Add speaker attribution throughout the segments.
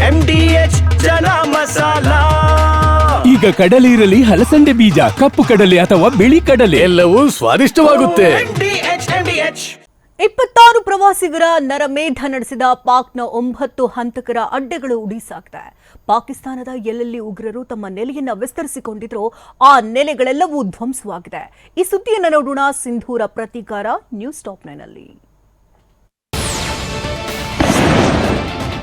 Speaker 1: MDH ಚನ masala.
Speaker 2: ಈಗ ಕಡಲೆ ಇರಲಿ, ಹಲಸಂಡೆ ಬೀಜ, ಕಪ್ಪು ಕಡಲೆ ಅಥವಾ ಬಿಳಿ ಕಡಲೆ,
Speaker 1: ಎಲ್ಲವೂ ಸ್ವಾದಿಷ್ಟವಾಗುತ್ತೆ.
Speaker 3: 26 ಪ್ರವಾಸಿಗರ ನರಮೇಧ ನಡೆಸಿದ ಪಾಕ್ನ 9 ಹಂತಕರ ಅಡ್ಡೆಗಳು ಉಡಿಸಾಗಿದೆ. ಪಾಕಿಸ್ತಾನದ ಎಲ್ಲೆಲ್ಲಿ ಉಗ್ರರು ತಮ್ಮ ನೆಲೆಯನ್ನ ವಿಸ್ತರಿಸಿಕೊಂಡಿದ್ರೋ ಆ ನೆಲೆಗಳೆಲ್ಲವೂ ಧ್ವಂಸವಾಗಿದೆ. ಈ ಸುದ್ದಿಯನ್ನು ನೋಡೋಣ ಸಿಂಧೂರ ಪ್ರತೀಕಾರ ನ್ಯೂಸ್ ಟಾಪ್ 9 ನಲ್ಲಿ.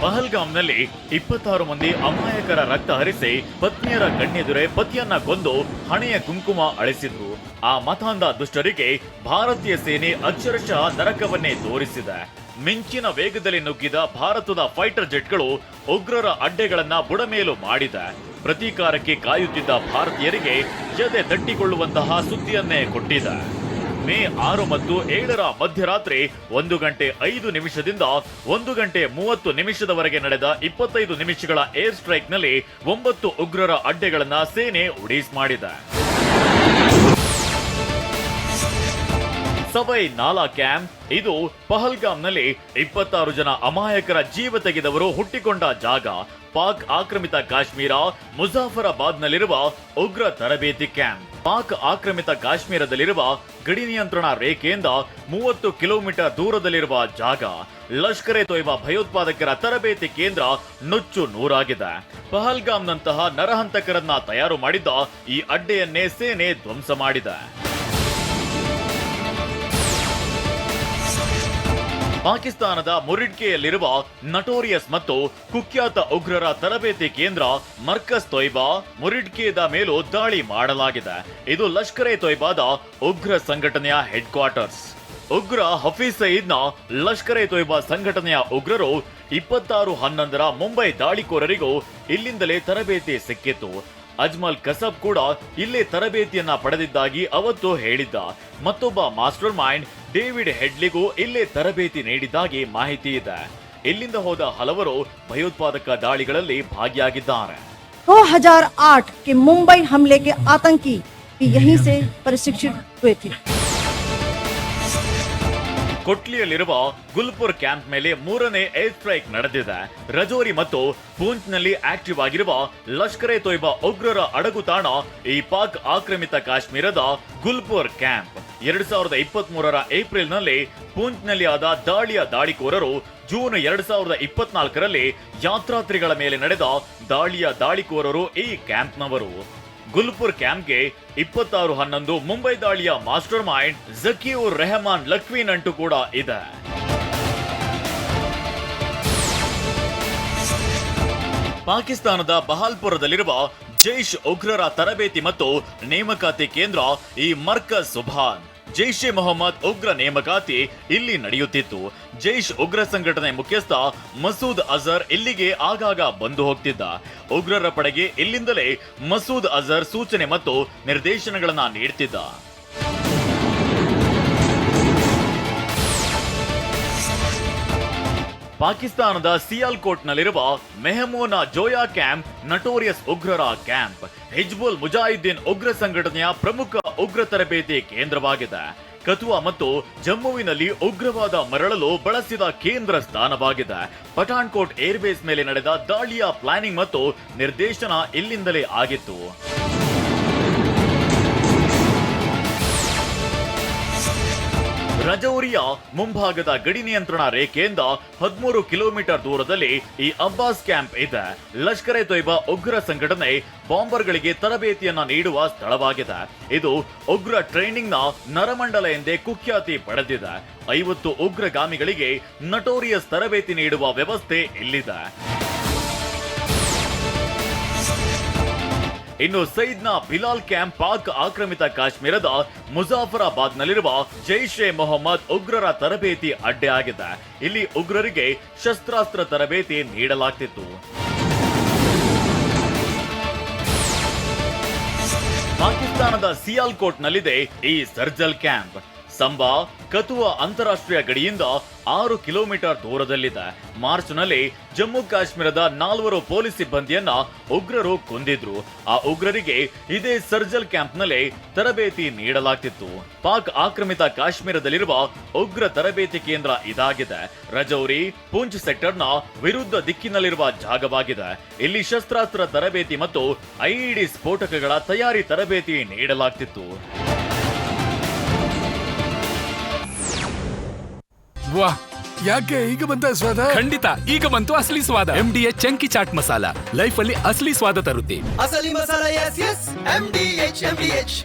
Speaker 4: ಪಹಲ್ಗಾಮ್ನಲ್ಲಿ 26 ಮಂದಿ ಅಮಾಯಕರ ರಕ್ತ ಹರಿಸಿ ಪತ್ನಿಯರ ಕಣ್ಣೆದುರೇ ಪತಿಯನ್ನ ಕೊಂದು ಹಣೆಯ ಕುಂಕುಮ ಅಳಿಸಿದ್ರು. ಆ ಮತಾಂಧ ದುಷ್ಟರಿಗೆ ಭಾರತೀಯ ಸೇನೆ ಅಕ್ಷರಶಃ ನರಕವನ್ನೇ ತೋರಿಸಿದೆ. ಮಿಂಚಿನ ವೇಗದಲ್ಲಿ ನುಗ್ಗಿದ ಭಾರತದ ಫೈಟರ್ ಜೆಟ್ಗಳು ಉಗ್ರರ ಅಡ್ಡೆಗಳನ್ನ ಬುಡಮೇಲು ಮಾಡಿದೆ. ಪ್ರತೀಕಾರಕ್ಕೆ ಕಾಯುತ್ತಿದ್ದ ಭಾರತೀಯರಿಗೆ ಎದೆ ತಟ್ಟಿಕೊಳ್ಳುವಂತಹ ಸುದ್ದಿಯನ್ನೇ ಕೊಟ್ಟಿದೆ. ಮೇ 6 ಮತ್ತು 7ರ ಮಧ್ಯರಾತ್ರಿ 1 ಗಂಟೆ 5 ನಿಮಿಷದಿಂದ 1 ಗಂಟೆ 30 ನಿಮಿಷದವರೆಗೆ ನಡೆದ 25 ನಿಮಿಷಗಳ ಏರ್ ಸ್ಟ್ರೈಕ್ ನಲ್ಲಿ 9 ಉಗ್ರರ ಅಡ್ಡೆಗಳನ್ನ ಸೇನೆ ಉಡೀಸ್ ಮಾಡಿದೆ. ಸವೈ ನಾಲಾ ಕ್ಯಾಂಪ್ ಇದು ಪಹಲ್ಗಾಮ್ನಲ್ಲಿ 26 ಜನ ಅಮಾಯಕರ ಜೀವ ತೆಗೆದವರು ಹುಟ್ಟಿಕೊಂಡ ಜಾಗ. ಪಾಕ್ ಆಕ್ರಮಿತ ಕಾಶ್ಮೀರ ಮುಜಾಫರಾಬಾದ್ನಲ್ಲಿರುವ ಉಗ್ರ ತರಬೇತಿ ಕ್ಯಾಂಪ್. ಪಾಕ್ ಆಕ್ರಮಿತ ಕಾಶ್ಮೀರದಲ್ಲಿರುವ ಗಡಿ ನಿಯಂತ್ರಣ ರೇಖೆಯಿಂದ 30 ಕಿಲೋಮೀಟರ್ ದೂರದಲ್ಲಿರುವ ಜಾಗ. ಲಷ್ಕರ್ ಎ ತೊಯ್ಬಾ ಭಯೋತ್ಪಾದಕರ ತರಬೇತಿ ಕೇಂದ್ರ ನುಚ್ಚು ನೂರಾಗಿದೆ. ಪಹಲ್ಗಾಮ್ನಂತಹ ನರಹಂತಕರನ್ನ ತಯಾರು ಮಾಡಿದ್ದ ಈ ಅಡ್ಡೆಯನ್ನೇ ಸೇನೆ ಧ್ವಂಸ ಮಾಡಿದೆ. ಪಾಕಿಸ್ತಾನದ ಮುರಿಡ್ಕೆಯಲ್ಲಿರುವ ನಟೋರಿಯಸ್ ಮತ್ತು ಕುಖ್ಯಾತ ಉಗ್ರರ ತರಬೇತಿ ಕೇಂದ್ರ ಮರ್ಕಸ್ ತೊಯ್ಬಾ ಮುರಿಡ್ಕೆದ ಮೇಲೂ ದಾಳಿ ಮಾಡಲಾಗಿದೆ. ಇದು ಲಷ್ಕರ್ ಎ ತೊಯ್ಬಾದ ಉಗ್ರ ಸಂಘಟನೆಯ ಹೆಡ್ ಕ್ವಾರ್ಟರ್ಸ್. ಉಗ್ರ ಹಫೀಜ್ ಸಯೀದ್ನ ಲಷ್ಕರ್ ಎ ತೊಯ್ಬಾ ಸಂಘಟನೆಯ ಉಗ್ರರು 26/11 ಮುಂಬೈ ದಾಳಿಕೋರರಿಗೂ ಇಲ್ಲಿಂದಲೇ ತರಬೇತಿ ಸಿಕ್ಕಿತ್ತು. ಅಜ್ಮಲ್ ಕಸಬ್ ಕೂಡ ಇಲ್ಲೇ ತರಬೇತಿಯನ್ನ ಪಡೆದಿದ್ದಾಗಿ ಅವತ್ತು ಹೇಳಿದ್ದ. ಮತ್ತೊಬ್ಬ ಮಾಸ್ಟರ್ ಮೈಂಡ್ ಡೇವಿಡ್ ಹೆಡ್ಲಿಗೂ ಇಲ್ಲೇ ತರಬೇತಿ ನೀಡಿದ್ದಾಗಿ ಮಾಹಿತಿ ಇದೆ. ಇಲ್ಲಿಂದ ಹೋದ ಹಲವರು ಭಯೋತ್ಪಾದಕ ದಾಳಿಗಳಲ್ಲಿ ಭಾಗಿಯಾಗಿದ್ದಾರೆ.
Speaker 5: 2008 के मुंबई हमले के आतंकी भी यहीं से प्रशिक्षित हुए थे.
Speaker 4: ಕೊಟ್ಲಿಯಲ್ಲಿರುವ ಗುಲ್ಪುರ್ ಕ್ಯಾಂಪ್ ಮೇಲೆ 3ನೇ ಏರ್ ಸ್ಟ್ರೈಕ್ ನಡೆದಿದೆ. ರಜೌರಿ ಮತ್ತು ಪೂಂಚ್ನಲ್ಲಿ ಆಕ್ಟಿವ್ ಆಗಿರುವ ಲಷ್ಕರ್ ಎ ತೊಯ್ಬಾ ಉಗ್ರರ ಅಡಗುತಾಣ ಈ ಪಾಕ್ ಆಕ್ರಮಿತ ಕಾಶ್ಮೀರದ ಗುಲ್ಪುರ್ ಕ್ಯಾಂಪ್. 2023ರ ಏಪ್ರಿಲ್ನಲ್ಲಿ ಪೂಂಚ್ನಲ್ಲಿ ಆದ ದಾಳಿಯ ದಾಳಿಕೋರರು ಜೂನ್ 2024ರಲ್ಲಿ ಯಾತ್ರಾರ್ಥಿಗಳ ಮೇಲೆ ನಡೆದ ದಾಳಿಯ ದಾಳಿಕೋರರು ಈ ಕ್ಯಾಂಪ್ನವರು. ಗುಲ್ಪುರ್ ಕ್ಯಾಂಪ್ಗೆ 26/11 ಮುಂಬೈ ದಾಳಿಯ ಮಾಸ್ಟರ್ ಮೈಂಡ್ ಜಕೀರ್ ರೆಹಮಾನ್ ಲಕ್ವಿ ನಂಟು ಕೂಡ ಇದೆ. ಪಾಕಿಸ್ತಾನದ ಬಹಾಲ್ಪುರದಲ್ಲಿರುವ ಜೈಷ್ ಉಗ್ರರ ತರಬೇತಿ ಮತ್ತು ನೇಮಕಾತಿ ಕೇಂದ್ರ ಈ ಮರ್ಕಜ್ ಸುಭಾನ್. ಜೈಷ್ ಎ ಮೊಹಮ್ಮದ್ ಉಗ್ರ ನೇಮಕಾತಿ ಇಲ್ಲಿ ನಡೆಯುತ್ತಿತ್ತು. ಜೈಷ್ ಉಗ್ರ ಸಂಘಟನೆ ಮುಖ್ಯಸ್ಥ ಮಸೂದ್ ಅಜರ್ ಇಲ್ಲಿಗೆ ಆಗಾಗ ಬಂದು ಹೋಗ್ತಿದ್ದ. ಉಗ್ರರ ಪಡೆಗೆ ಇಲ್ಲಿಂದಲೇ ಮಸೂದ್ ಅಜರ್ ಸೂಚನೆ ಮತ್ತು ನಿರ್ದೇಶನಗಳನ್ನ ನೀಡುತ್ತಿದ್ದ. ಪಾಕಿಸ್ತಾನದ ಸಿಯಾಲ್ಕೋಟ್ ನಲ್ಲಿರುವ ಮೆಹಮೂನಾ ಜೋಯಾ ಕ್ಯಾಂಪ್ ನಟೋರಿಯಸ್ ಉಗ್ರರ ಕ್ಯಾಂಪ್. ಹಿಜ್ಬುಲ್ ಮುಜಾಹಿದ್ದೀನ್ ಉಗ್ರ ಸಂಘಟನೆಯ ಪ್ರಮುಖ ಉಗ್ರ ತರಬೇತಿ ಕೇಂದ್ರವಾಗಿದೆ. ಕಥುವಾ ಮತ್ತು ಜಮ್ಮುವಿನಲ್ಲಿ ಉಗ್ರವಾದ ಮರಳಲು ಬಳಸಿದ ಕೇಂದ್ರ ಸ್ಥಾನವಾಗಿದೆ. ಪಠಾಣ್ಕೋಟ್ ಏರ್ಬೇಸ್ ಮೇಲೆ ನಡೆದ ದಾಳಿಯ ಪ್ಲಾನಿಂಗ್ ಮತ್ತು ನಿರ್ದೇಶನ ಇಲ್ಲಿಂದಲೇ ಆಗಿತ್ತು. ರಜೌರಿಯ ಮುಂಭಾಗದ ಗಡಿ ನಿಯಂತ್ರಣ ರೇಖೆಯಿಂದ 13 ಕಿಲೋಮೀಟರ್ ದೂರದಲ್ಲಿ ಈ ಅಬ್ಬಾಸ್ ಕ್ಯಾಂಪ್ ಇದೆ. ಲಷ್ಕರ್ ಎ ತೊಯ್ಬಾ ಉಗ್ರ ಸಂಘಟನೆ ಬಾಂಬರ್ಗಳಿಗೆ ತರಬೇತಿಯನ್ನ ನೀಡುವ ಸ್ಥಳವಾಗಿದೆ. ಇದು ಉಗ್ರ ಟ್ರೈನಿಂಗ್ನ ನರಮಂಡಲ ಎಂದೇ ಕುಖ್ಯಾತಿ ಪಡೆದಿದೆ. 50 ಉಗ್ರಗಾಮಿಗಳಿಗೆ ನಟೋರಿಯಸ್ ತರಬೇತಿ ನೀಡುವ ವ್ಯವಸ್ಥೆ ಇಲ್ಲಿದೆ. ಇನ್ನು ಸೈದ್ನ ಬಿಲಾಲ್ ಕ್ಯಾಂಪ್ ಪಾಕ್ ಆಕ್ರಮಿತ ಕಾಶ್ಮೀರದ ಮುಜಾಫರಾಬಾದ್ ನಲ್ಲಿರುವ ಜೈಷ್ ಎ ಮೊಹಮ್ಮದ್ ಉಗ್ರರ ತರಬೇತಿ ಅಡ್ಡೆ ಆಗಿದೆ. ಇಲ್ಲಿ ಉಗ್ರರಿಗೆ ಶಸ್ತ್ರಾಸ್ತ್ರ ತರಬೇತಿ ನೀಡಲಾಗ್ತಿತ್ತು. ಪಾಕಿಸ್ತಾನದ ಸಿಯಾಲ್ಕೋಟ್ ನಲ್ಲಿದೆ ಈ ಸರ್ಜಲ್ ಕ್ಯಾಂಪ್. ಸಂಬಾ ಕಥುವಾ ಅಂತಾರಾಷ್ಟ್ರೀಯ ಗಡಿಯಿಂದ 6 ಕಿಲೋಮೀಟರ್ ದೂರದಲ್ಲಿದೆ. ಮಾರ್ಚ್ನಲ್ಲಿ ಜಮ್ಮು ಕಾಶ್ಮೀರದ 4 ಪೊಲೀಸ್ ಸಿಬ್ಬಂದಿಯನ್ನ ಉಗ್ರರು ಕೊಂದಿದ್ರು. ಆ ಉಗ್ರರಿಗೆ ಇದೇ ಸರ್ಜಲ್ ಕ್ಯಾಂಪ್ನಲ್ಲೇ ತರಬೇತಿ ನೀಡಲಾಗ್ತಿತ್ತು. ಪಾಕ್ ಆಕ್ರಮಿತ ಕಾಶ್ಮೀರದಲ್ಲಿರುವ ಉಗ್ರ ತರಬೇತಿ ಕೇಂದ್ರ ಇದಾಗಿದೆ. ರಜೌರಿ ಪೂಂಚ್ ಸೆಕ್ಟರ್ನ ವಿರುದ್ಧ ದಿಕ್ಕಿನಲ್ಲಿರುವ ಜಾಗವಾಗಿದೆ. ಇಲ್ಲಿ ಶಸ್ತ್ರಾಸ್ತ್ರ ತರಬೇತಿ ಮತ್ತು ಐಇಡಿ ಸ್ಫೋಟಕಗಳ ತಯಾರಿ ತರಬೇತಿ ನೀಡಲಾಗ್ತಿತ್ತು.
Speaker 6: ವಾಹ್, ಯಾಕೆ ಈಗ ಬಂತ ಸ್ವಾದ?
Speaker 2: ಖಂಡಿತ ಈಗ ಬಂತು ಅಸಲಿ ಸ್ವಾದ. MDH chunky chaat masala life ಅಲ್ಲಿ ಅಸಲಿ ಸ್ವಾದ ತರುತ್ತೆ.
Speaker 1: ಅಸಲಿ ಮಸಾಲ, ಎಸ್ ಎಸ್ MDH